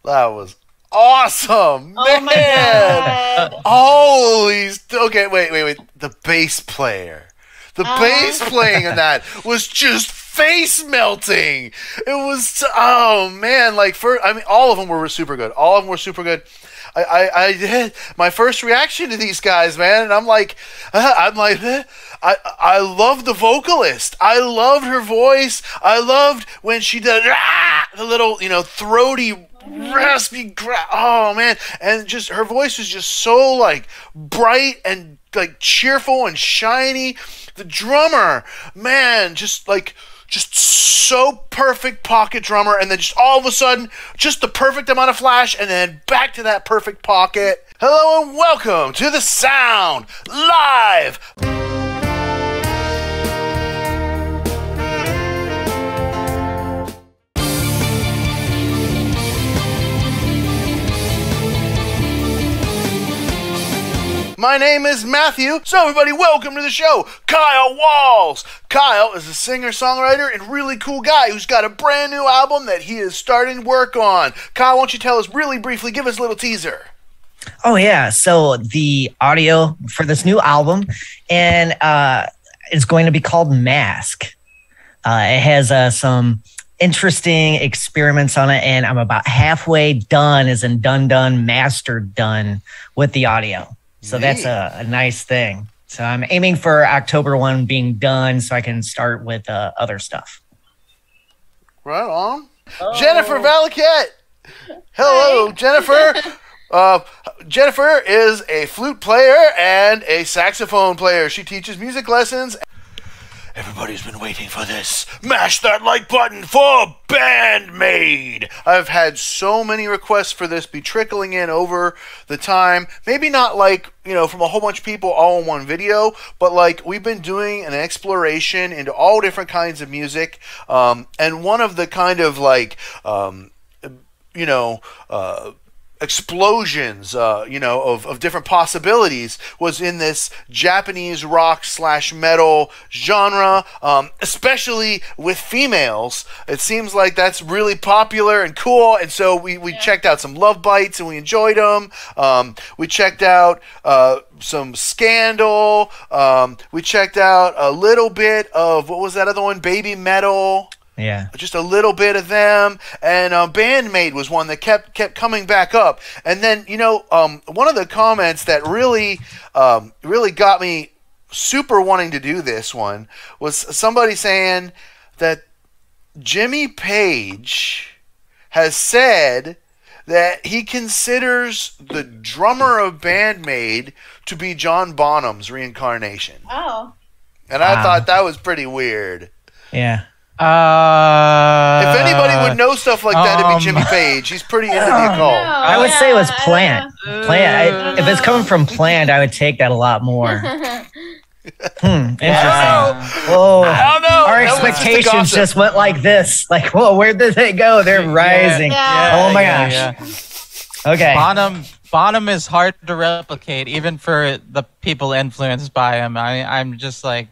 That was awesome, Oh man. my God. Holy. Okay, wait. The bass player. The bass playing in that was just face melting. It was, oh man, like all of them were super good. All of them were super good. I did my first reaction to these guys, man, and I loved the vocalist. I loved her voice. I loved when she did the little, throaty, raspy. Oh man, and just her voice was just so like bright and like cheerful and shiny. The drummer, man, just so perfect pocket drummer, and then just all of a sudden, just the perfect amount of flash, and then back to that perfect pocket. Hello and welcome to The Sound Live! My name is Matthew, so everybody welcome to the show, Kyle Walz. Kyle is a singer-songwriter and really cool guy who's got a brand new album that he is starting work on. Kyle, why don't you tell us really briefly, give us a little teaser. Oh yeah, so the audio for this new album and is going to be called Mask. It has some interesting experiments on it, and I'm about halfway done, as in done, mastered done with the audio. So that's a nice thing. So I'm aiming for October 1 being done so I can start with other stuff. Right on. Oh. Jennifer Valaket. Hello, hi. Jennifer. Jennifer is a flute player and a saxophone player. She teaches music lessons. Everybody's been waiting for this. Mash that like button for BAND-MAID. I've had so many requests for this be trickling in over the time. Maybe not like, from a whole bunch of people all in one video, but like we've been doing an exploration into all different kinds of music. And one of the kind of like, explosions, of different possibilities was in this Japanese rock / metal genre, especially with females. It seems like that's really popular and cool, and so we checked out some Love Bites and we enjoyed them. We checked out some Scandal. We checked out a little bit of, what was that other one? Baby Metal. Yeah, just a little bit of them, and BAND-MAID was one that kept coming back up. And then one of the comments that really got me super wanting to do this one was somebody saying that Jimmy Page has said that he considers the drummer of BAND-MAID to be John Bonham's reincarnation. Oh, and I thought that was pretty weird. Yeah. If anybody would know stuff like that, it'd be Jimmy Page. He's pretty into the occult. I would say it was Plant. If it's coming from Plant, I would take that a lot more. Interesting. Whoa. I don't know. Our expectations just went like this. Like, whoa, where did they go? They're rising. Yeah. Oh my gosh. Okay. Bonham is hard to replicate, even for the people influenced by him. I'm just like.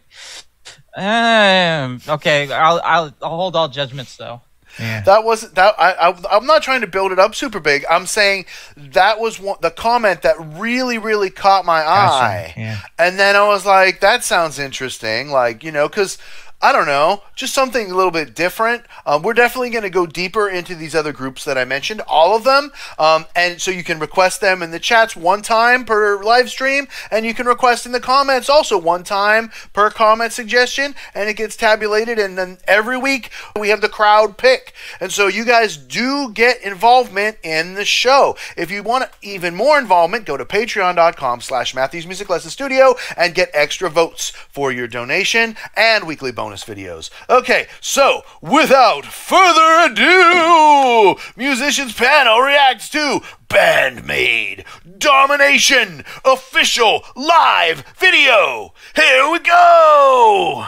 Okay, I'll hold all judgments though. Yeah. I'm not trying to build it up super big. I'm saying that was the comment that really caught my eye. Yeah. And then I was like, that sounds interesting. Like, because I don't know, just something a little bit different. We're definitely going to go deeper into these other groups that I mentioned, all of them. And so you can request them in the chats one time per live stream, and you can request in the comments also one time per comment suggestion, and it gets tabulated, and then every week we have the crowd pick. And so you guys do get involvement in the show. If you want even more involvement, go to patreon.com/Matthew's Music Lesson Studio and get extra votes for your donation and weekly bonus videos. Okay, so without further ado, Musicians Panel reacts to BAND-MAID Domination official live video. Here we go.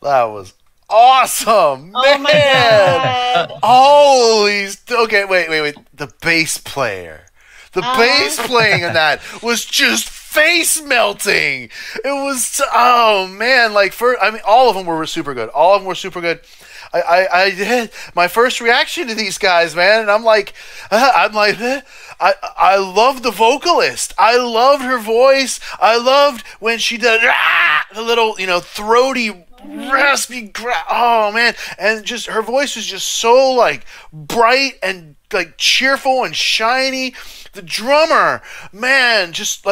That was awesome, Oh man. my god. Holy, okay, wait. The bass player. The bass playing in that was just face melting. It was, oh man, like I mean, all of them were super good. All of them were super good. I did my first reaction to these guys, man, and I'm like, I love the vocalist. I loved her voice. I loved when she did the little, throaty, raspy. Oh man, and just her voice was just so like bright and like cheerful and shiny. The drummer, man, just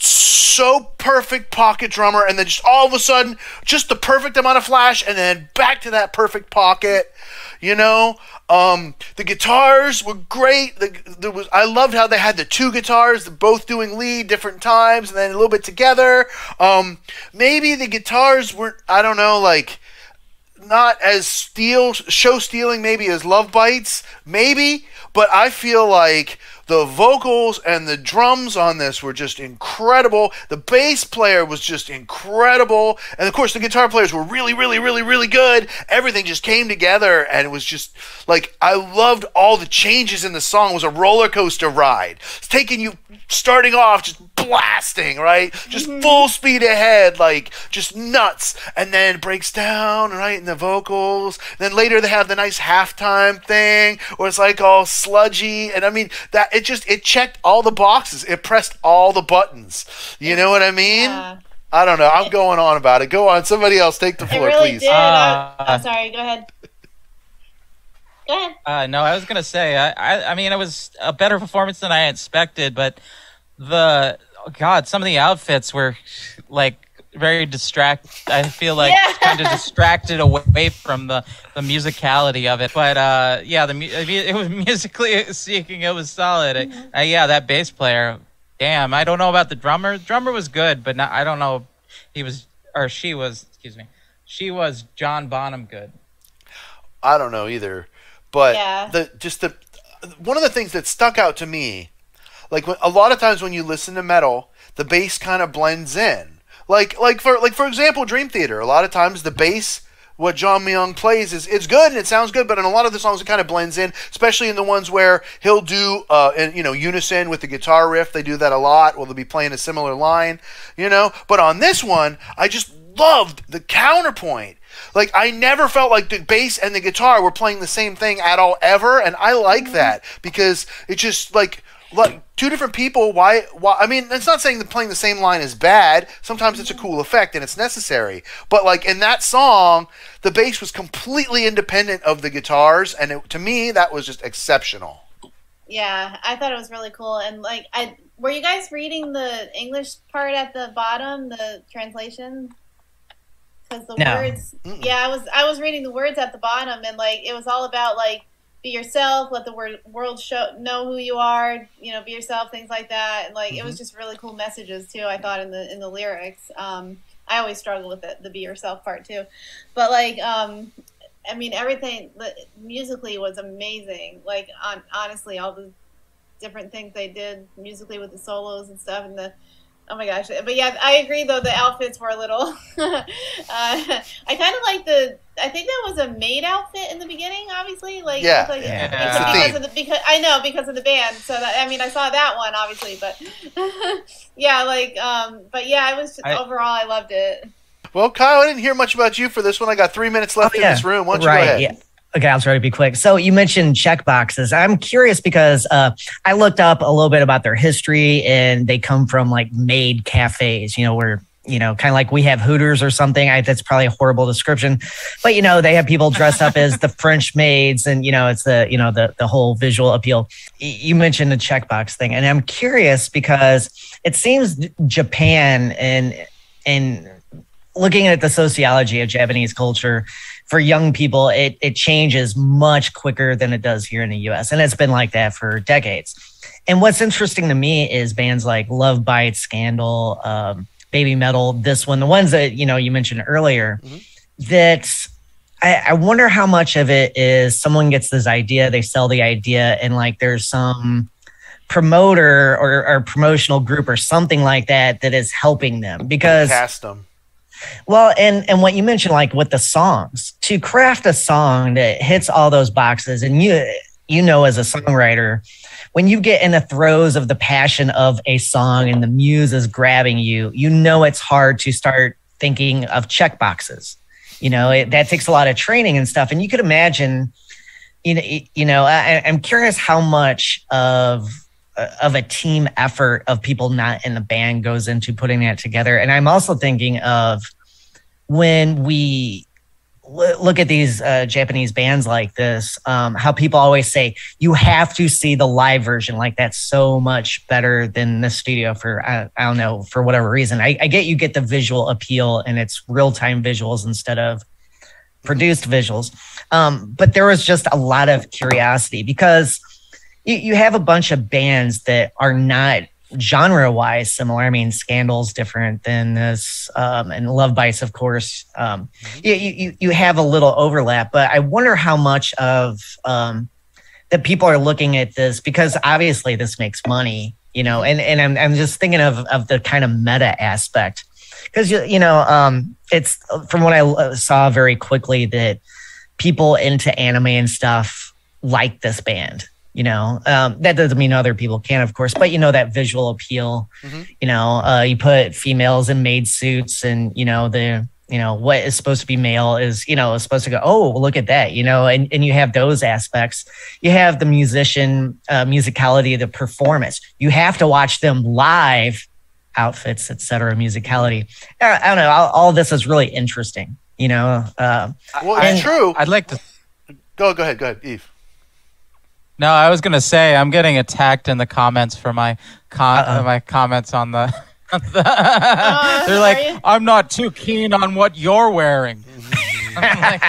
so perfect pocket drummer, and then just all of a sudden, just the perfect amount of flash, and then back to that perfect pocket. The guitars were great. I loved how they had the two guitars, both doing lead different times, and then a little bit together. Maybe the guitars weren't, I don't know, like not as show stealing maybe as Love Bites, maybe, but I feel like the vocals and the drums on this were just incredible. The bass player was just incredible. And of course, the guitar players were really, really, really, really good. Everything just came together, and it was just like, I loved all the changes in the song. It was a roller coaster ride. It's taking you, starting off just blasting, right? Just full speed ahead, like just nuts. And then it breaks down, right, in the vocals. Then later they have the nice halftime thing where it's like all sludgy. And I mean, that it checked all the boxes. It pressed all the buttons. You know what I mean? Yeah. I don't know. I'm going on about it. Go on. Somebody else take the floor, It really please. did. I'm sorry. Go ahead. Go ahead. No, I was gonna say, I mean, it was a better performance than I expected, but some of the outfits were like very I feel like kind of distracted away from the musicality of it. But it was musically speaking, it was solid. That bass player, damn, I don't know about the drummer. The drummer was good, but I don't know if she was John Bonham good. I don't know either. But one of the things that stuck out to me, like a lot of times when you listen to metal, the bass kind of blends in. Like for example, Dream Theater. A lot of times the bass, what John Myung plays it's good and it sounds good, but in a lot of the songs it kind of blends in, especially in the ones where he'll do unison with the guitar riff. They do that a lot. Well, they'll be playing a similar line, But on this one, I just loved the counterpoint. Like, I never felt like the bass and the guitar were playing the same thing at all, ever, and I like that, because it's just, like two different people, why? I mean, it's not saying that playing the same line is bad. Sometimes it's a cool effect and it's necessary. But, like, in that song, the bass was completely independent of the guitars, and to me, that was just exceptional. Yeah, I thought it was really cool. And, like, were you guys reading the English part at the bottom, the translation? Because the words, I was reading the words at the bottom, and like it was all about like be yourself, let the world know who you are, be yourself, things like that. And like it was just really cool messages too, I thought, in the lyrics. I always struggle with the be yourself part too, but like I mean, everything musically was amazing. Like honestly, all the different things they did musically with the solos and stuff, and oh my gosh. But yeah, I agree though, the outfits were a little I kind of like I think that was a maid outfit in the beginning, obviously. Like because of the band. So that, I mean, I saw that one obviously, but but yeah, I was overall I loved it. Well, Kyle, I didn't hear much about you for this one. I got 3 minutes left in this room. Why don't you go ahead? Yeah. Okay, I'll try to be quick. So you mentioned check boxes. I'm curious because I looked up a little bit about their history, and they come from like maid cafes, where, kind of like we have Hooters or something. That's probably a horrible description, but they have people dressed up as the French maids, and it's the whole visual appeal. You mentioned the checkbox thing, and I'm curious because it seems Japan and looking at the sociology of Japanese culture, for young people, it changes much quicker than it does here in the US. And it's been like that for decades. And what's interesting to me is bands like Love Bites, Scandal, Baby Metal, this one, the ones that, you mentioned earlier, that I wonder how much of it is someone gets this idea, they sell the idea, and like there's some promoter or promotional group or something like that is helping them. Because cast them. Well, and what you mentioned, like with the songs, to craft a song that hits all those boxes, and you know, as a songwriter, when you get in the throes of the passion of a song and the muse is grabbing you, you know it's hard to start thinking of check boxes. You know, that takes a lot of training and stuff. And you could imagine, I'm curious how much of a team effort of people not in the band goes into putting that together. And I'm also thinking of when we look at these Japanese bands like this, how people always say, you have to see the live version. Like that's so much better than the studio for, I don't know, for whatever reason. I get you get the visual appeal and it's real-time visuals instead of produced visuals. But there was just a lot of curiosity because you have a bunch of bands that are not genre-wise similar. I mean, Scandal's different than this, and Love Bites, of course. You have a little overlap, but I wonder how much of that people are looking at this because obviously this makes money, you know. And I'm just thinking of the kind of meta aspect because it's from what I saw very quickly that people into anime and stuff like this band. You know, that doesn't mean other people can, of course, but, you know, that visual appeal, you put females in maid suits and, what is supposed to be male is, is supposed to go, oh, well, look at that, and you have those aspects. You have the musicality, the performance. You have to watch them live, outfits, etc., musicality. I don't know. All this is really interesting, Well, it's true. I'd like to go ahead, Eve. No, I was gonna say I'm getting attacked in the comments for my comments on the. They're like, I'm not too keen on what you're wearing. Like,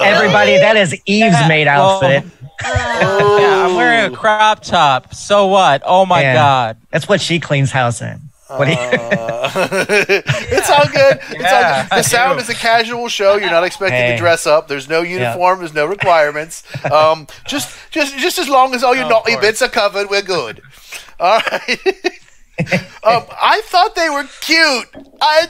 everybody, that is Eve's maid outfit. Yeah, I'm wearing a crop top. So what? Oh my God, that's what she cleans house in. It's all good. It's all good. The sound is a casual show. You're not expected to dress up. There's no uniform. There's no requirements. Just as long as all your naughty bits are covered, we're good. All right. I thought they were cute. I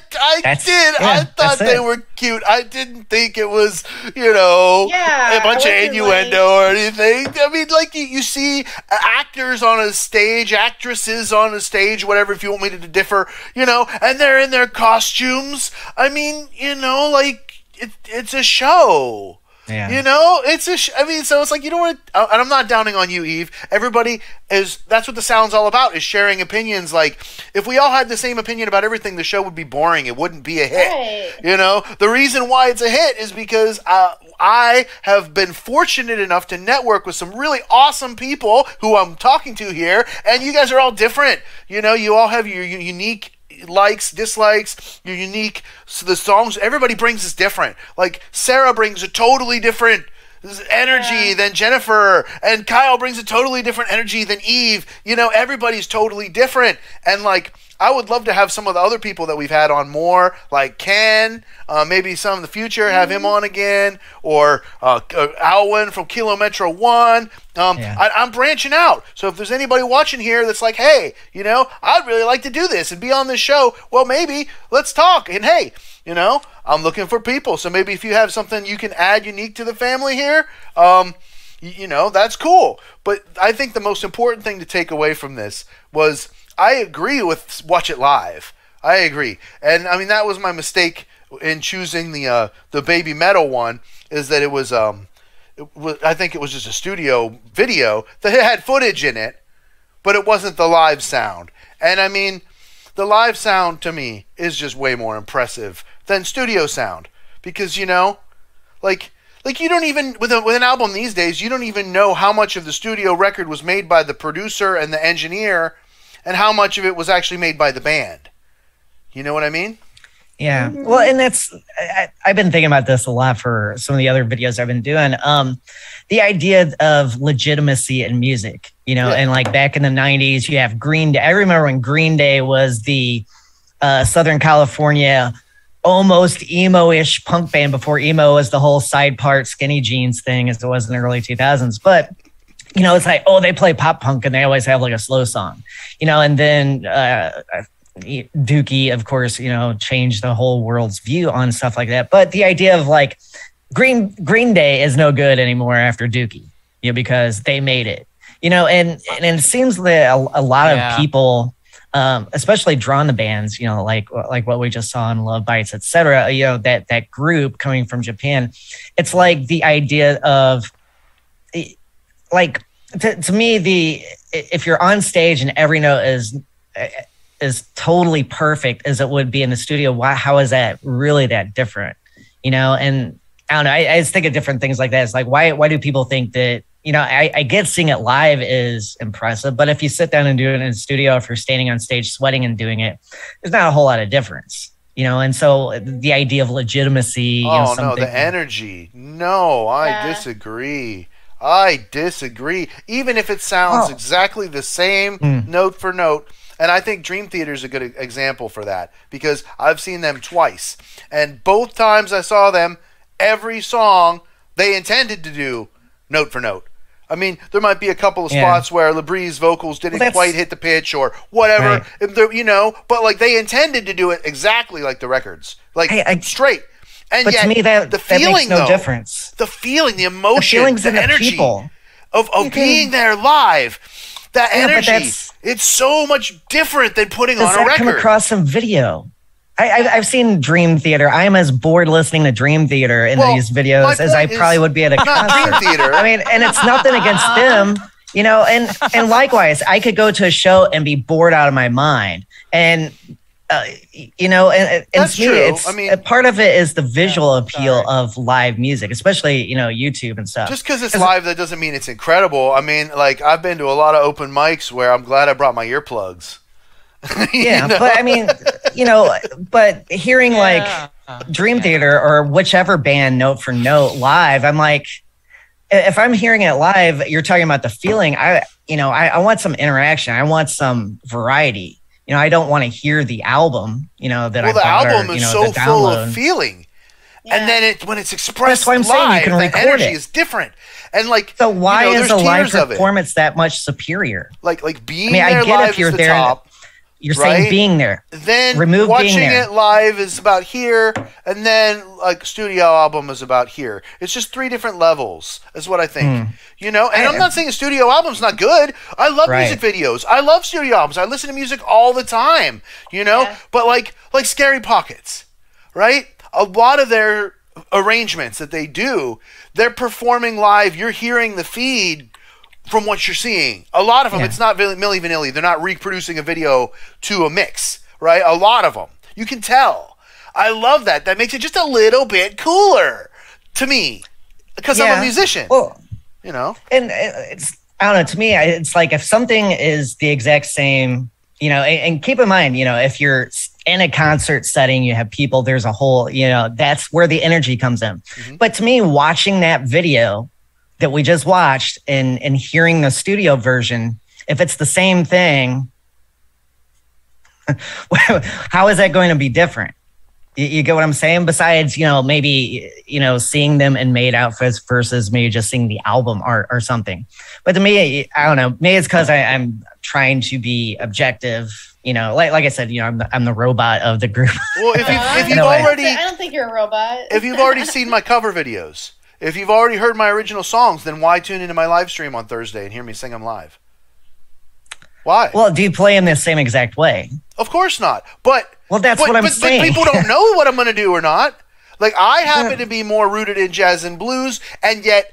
thought they were cute. I didn't think it was, a bunch of innuendo or anything. I mean, like you see actors on a stage, actresses on a stage, whatever, if you want me to differ, and they're in their costumes. I mean, it's a show. Yeah. So it's like, and I'm not downing on you, Eve. Everybody that's what the sound's all about, is sharing opinions. Like, if we all had the same opinion about everything, the show would be boring. It wouldn't be a hit. Right. The reason why it's a hit is because I have been fortunate enough to network with some really awesome people who I'm talking to here, and you guys are all different. You all have your unique likes, dislikes, your unique, so the songs everybody brings is different. Like Sarah brings a totally different energy than Jennifer, and Kyle brings a totally different energy than Eve. Everybody's totally different, and like I would love to have some of the other people that we've had on more, like Ken, maybe some in the future, have him on again, or Alwyn from Kilometro 1. I'm branching out. So if there's anybody watching here that's like, hey, I'd really like to do this and be on this show, well, maybe let's talk. And hey, I'm looking for people. So maybe if you have something you can add unique to the family here, that's cool. But I think the most important thing to take away from this was, I agree with Watch It Live. I agree. And I mean, that was my mistake in choosing the Baby Metal one, is that it was I think it was just a studio video that had footage in it, but it wasn't the live sound. And I mean, the live sound to me is just way more impressive than studio sound, because like you don't even, with an album these days, you don't even know how much of the studio record was made by the producer and the engineer, and how much of it was actually made by the band. You know what I mean? Yeah. Well, and I've been thinking about this a lot for some of the other videos I've been doing. The idea of legitimacy in music, and like back in the 90s, you have Green Day. I remember when Green Day was the Southern California almost emo-ish punk band before emo was the whole side part skinny jeans thing as it was in the early 2000s. But it's like, oh, they play pop punk and they always have like a slow song, and then Dookie, of course, changed the whole world's view on stuff like that. But the idea of like Green Day is no good anymore after Dookie, because they made it, and it seems that a lot of people, especially drawn to bands, like what we just saw in Love Bites, etc. That group coming from Japan, it's like the idea of like to me, if you're on stage and every note is totally perfect as it would be in the studio, how is that really that different? And I don't know. I just think of different things like that. It's like, why do people think that, I get seeing it live is impressive, but if you sit down and do it in the studio, if you're standing on stage sweating and doing it, there's not a whole lot of difference, and so the idea of legitimacy. Oh, no, the energy. No, I disagree. I disagree. Even if it sounds exactly the same note for note. And I think Dream Theater is a good example for that, because I've seen them twice. And both times I saw them, every song they intended to do note for note. I mean, there might be a couple of spots where LaBrie's vocals didn't quite hit the pitch or whatever, but like they intended to do it exactly like the records, like straight. And but yet, to me, that makes no difference. The feeling, the emotion, the energy of being there live, that energy, it's so much different than putting on a record. Does that come across some video? I've seen Dream Theater. I'm as bored listening to Dream Theater in these videos as I probably would be at a concert. Dream Theater. I mean, and it's nothing against them, and likewise, I could go to a show and be bored out of my mind. And, and that's to me, true. Part of it is the visual appeal of live music, especially, YouTube and stuff. Just because it's live, that doesn't mean it's incredible. I mean, like, I've been to a lot of open mics where I'm glad I brought my earplugs. But I mean, but hearing like Dream Theater or whichever band note for note live, I'm like, if I'm hearing it live, you're talking about the feeling. I want some interaction. I want some variety. I don't want to hear the album, that I bought. The album is so full of feeling. Yeah. And then when it's expressed live, the energy is different. And like, so why is a live performance that much superior? Like being there live is the top. You're saying being there. Then remove watching being there. It live is about here, and then like studio album is about here. It's just 3 different levels, is what I think. And I'm not saying a studio album's not good. I love music videos. I love studio albums. I listen to music all the time. But like Scary Pockets, right? A lot of their arrangements that they do, they're performing live. You're hearing the feed from what you're seeing. A lot of them, it's not Milli Vanilli. They're not reproducing a video to a mix, right? A lot of them. You can tell. I love that. That makes it just a little bit cooler to me, because I'm a musician. Well, and it's, I don't know, to me, it's like if something is the exact same, and keep in mind, if you're in a concert setting, you have people, there's a whole, that's where the energy comes in. But to me, watching that video that we just watched and hearing the studio version, if it's the same thing, how is that going to be different? You get what I'm saying? Besides, maybe, seeing them in maid outfits versus maybe just seeing the album art or something. But to me, I don't know, maybe it's because I'm trying to be objective. Like I said, I'm the robot of the group. Well, if you've already, I don't think you're a robot. If you've already seen my cover videos, if you've already heard my original songs, then why tune into my live stream on Thursday and hear me sing them live? Why? Well, do you play in the same exact way? Of course not. But that's what I'm saying. But people don't know what I'm going to do or not. Like, I happen to be more rooted in jazz and blues, and yet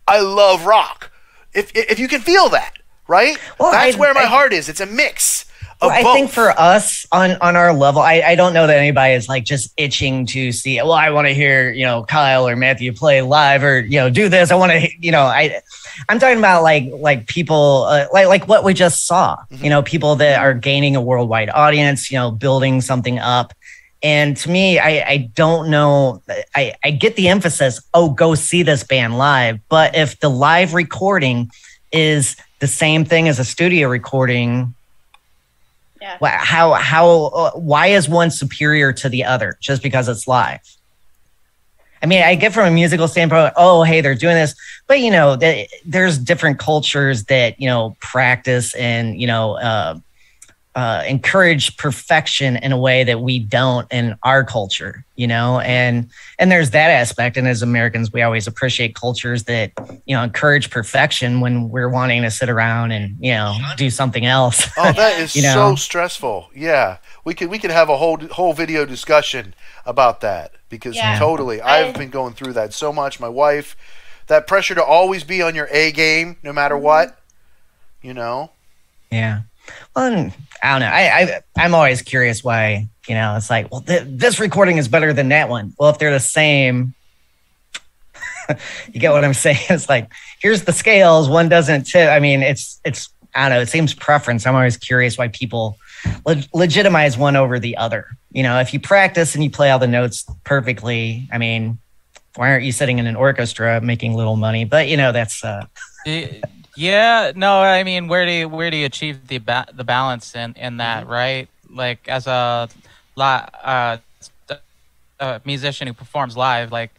I love rock. If you can feel that, right? Well, that's where my heart is. It's a mix. I think for us on our level, I don't know that anybody is like just itching to see, well, I want to hear, Kyle or Matthew play live or, do this. I want to, I'm talking about like people like what we just saw, people that are gaining a worldwide audience, building something up. And to me, I don't know. I get the emphasis, go see this band live. But if the live recording is the same thing as a studio recording, why is one superior to the other just because it's live? I mean, I get from a musical standpoint, hey, they're doing this, but there's different cultures that, practice and, encourage perfection in a way that we don't in our culture, you know, and there's that aspect. And as Americans, we always appreciate cultures that, you know, encourage perfection when we're wanting to sit around and, you know, do something else. Oh, that is you know? so stressful. Yeah. We could have a whole video discussion about that, because totally, I've been going through that so much. My wife, that pressure to always be on your A game, no matter what, you know? Yeah. Well, I don't know. I'm always curious why, you know, it's like, well, this recording is better than that one. Well, if they're the same, you get what I'm saying? It's like, here's the scales. One doesn't tip. I mean, it's, I don't know. It seems preference. I'm always curious why people legitimize one over the other. You know, if you practice and you play all the notes perfectly, I mean, why aren't you sitting in an orchestra making little money? But, you know, that's, yeah, no, I mean, where do you achieve the balance in that, right? Like, as a musician who performs live, like,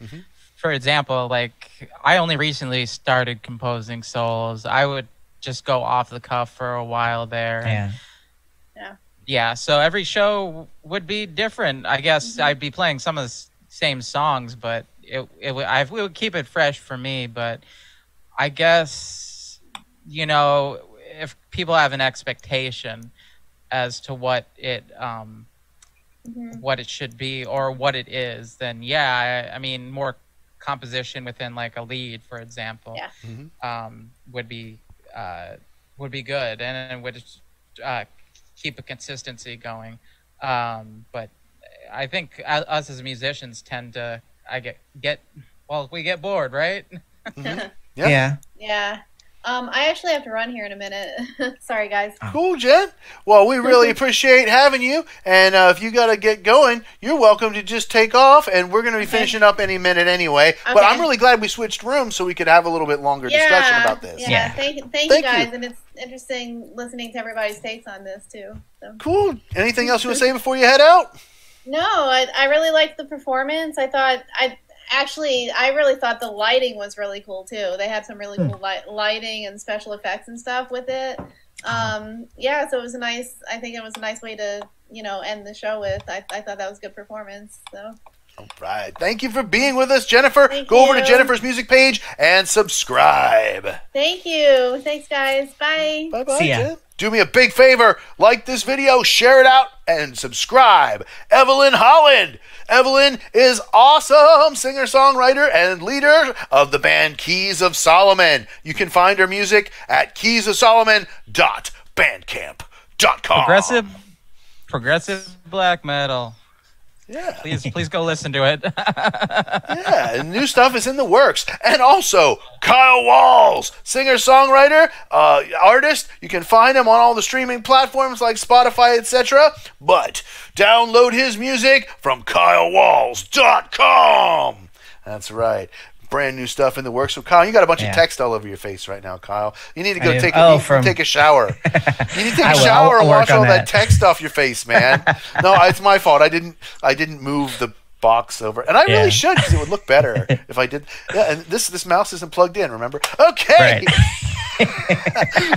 for example, like, I only recently started composing solos. I would just go off the cuff for a while there. Yeah. So every show would be different. I guess I'd be playing some of the same songs, but we would keep it fresh for me. But I guess, you know, if people have an expectation as to what it should be or what it is, then I mean, more composition within like a lead, for example, would be good, and it would keep a consistency going. But I think us as musicians tend to we get bored, right? Yeah. I actually have to run here in a minute. Sorry, guys. Cool, Jen. Well, we really appreciate having you. And if you got to get going, you're welcome to just take off. And we're going to be finishing up any minute anyway. Okay. But I'm really glad we switched rooms so we could have a little bit longer discussion about this. Yeah. Thank you, guys. And it's interesting listening to everybody's takes on this, too. So. Cool. Anything else you want to say before you head out? No, I really liked the performance. I really thought the lighting was really cool too. They had some really cool lighting and special effects and stuff with it. So it was I think it was a nice way to, you know, end the show with. I thought that was a good performance. So. All right. Thank you for being with us, Jennifer. Go over to Jennifer's music page and subscribe. Thank you. Thanks, guys. Bye. Bye-bye, Jen. Do me a big favor. Like this video, share it out, and subscribe. Evelyn Holland. Evelyn is awesome singer-songwriter and leader of the band Keys of Solomon. You can find her music at keysofsolomon.bandcamp.com. Progressive black metal. Yeah. Please go listen to it. Yeah, new stuff is in the works. And also, Kyle Walz, singer-songwriter, artist. You can find him on all the streaming platforms like Spotify, etc. But download his music from kylewalz.com. That's right. Brand new stuff in the works. So, Kyle, you got a bunch of text all over your face right now, Kyle. You need to go take a shower. You need to take a shower and wash all that text off your face, man. No, it's my fault. I didn't move the box over, and I really should, because it would look better if I did. Yeah, and this mouse isn't plugged in. Remember? Okay. Right.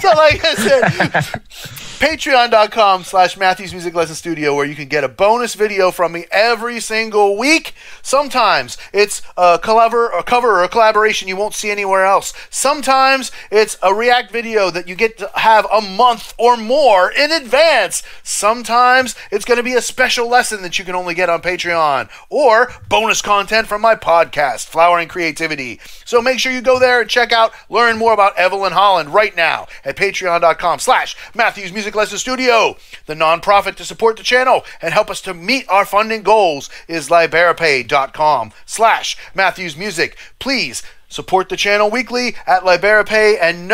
So, like I said, Patreon.com/Matthews Music Lesson Studio, where you can get a bonus video from me every single week. Sometimes it's a cover or a collaboration you won't see anywhere else. Sometimes it's a react video that you get to have a month or more in advance. Sometimes it's going to be a special lesson that you can only get on Patreon, or bonus content from my podcast, Flowering Creativity. So make sure you go there and learn more about Evelyn Holland right now at patreon.com/Matthews Music Lesson Studio. The nonprofit to support the channel and help us to meet our funding goals is liberapay.com/Matthews Music. Please support the channel weekly at LiberaPay, and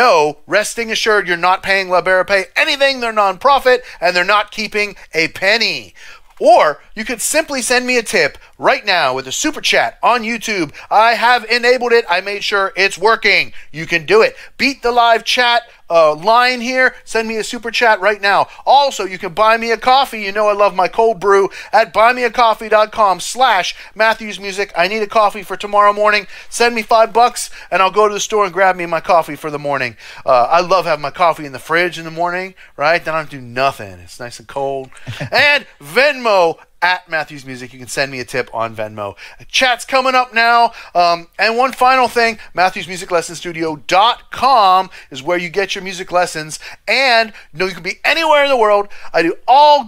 resting assured, you're not paying LiberaPay anything. They're nonprofit and they're not keeping a penny. Or you could simply send me a tip right now with a super chat on YouTube. I have enabled it. I made sure it's working. You can do it. Beat the live chat line here. Send me a super chat right now. Also, you can buy me a coffee. You know I love my cold brew at buymeacoffee.com/MatthewsMusic. I need a coffee for tomorrow morning. Send me $5 and I'll go to the store and grab me my coffee for the morning. I love having my coffee in the fridge in the morning, right? Then I don't do nothing. It's nice and cold. And Venmo at Matthews Music. You can send me a tip on Venmo. Chat's coming up now. And one final thing, MatthewsMusicLessonStudio.com is where you get your music lessons. And you can be anywhere in the world. I do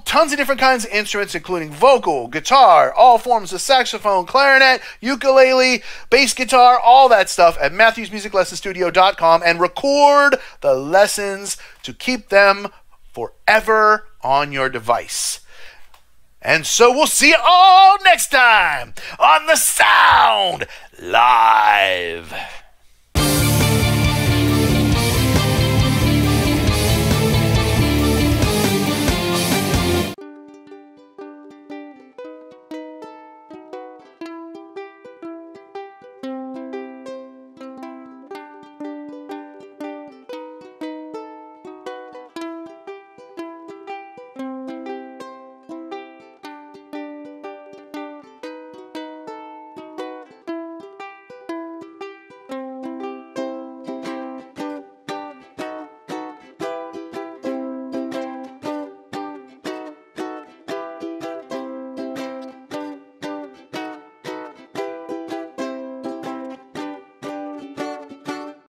tons of different kinds of instruments, including vocal, guitar, all forms of saxophone, clarinet, ukulele, bass guitar, all that stuff at MatthewsMusicLessonStudio.com, and record the lessons to keep them forever on your device. And so we'll see you all next time on The Sound Live.